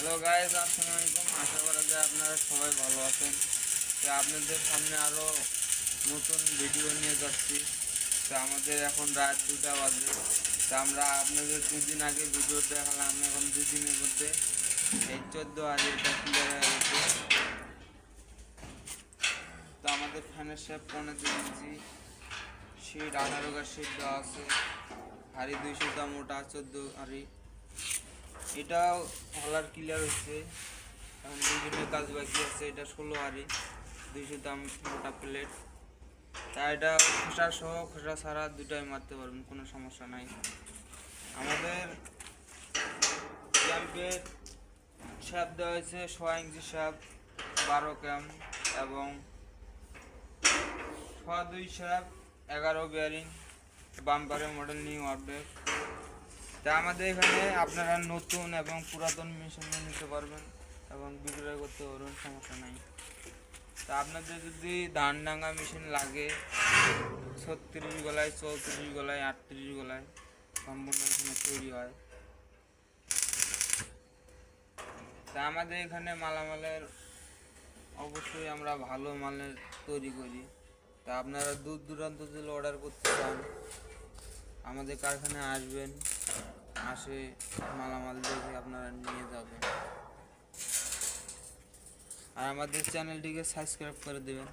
Hello guys, আসসালামু আলাইকুম। আশা করা যায় আপনারা সবাই ভালো আছেন। তো আপনাদের সামনে আরও নতুন ভিডিও নিয়ে যাচ্ছি। তো আমাদের এখন রাত 2টা বাজে। তো আমরা আপনাদের 2 দিন আগে ভিডিও দেখালাম, এখন 2 দিনের মধ্যে এই 14 আর এটা ক্লিয়ার হয়ে গেছে। তো আমাদের ফ্যানের শেপ 15 ইঞ্চি, সিট 18 গা সিট দেওয়া আছে, হাড়ি 200 মোটা, 14 হাড়ি। এটাও হলার ক্লিয়ার হচ্ছে, এখন দুজনের কাজ বাকি আছে। এটা 16 হাড়ি, 200 মোটা প্লেট। তা এটা খোসা সহ খোসা ছাড়া দুটাই মারতে পারবেন, কোনো সমস্যা নাই। আমাদের ক্যাম্পের শ্যাপ দেওয়া হয়েছে 6 ইঞ্চি শ্যাপ, 12 ক্যাম এবং 2 শ্যাপ, 11 বিয়ারিং, বাম্পারের মডেল নিউ আপডেট। তা আমাদের এখানে আপনারা নতুন এবং পুরাতন মেশিন নিতে পারবেন এবং বিক্রয় করতে পারবেন, সমস্যা নাই। তা আপনাদের যদি ধান ডাঙ্গা মেশিন লাগে 36 গলায়, 34 গলায়, 38 গলায় সম্পূর্ণ এখানে তৈরি হয়। তা আমাদের এখানে মালামালের অবশ্যই আমরা ভালো মালের তৈরি করি। তা আপনারা দূর দূরান্ত যদি অর্ডার করতে চান আমাদের কারখানায় আসবেন, আসে মালামাল দেখে আপনারা নিয়ে যাবেন। আর আমাদের চ্যানেলটিকে সাবস্ক্রাইব করে দেবেন।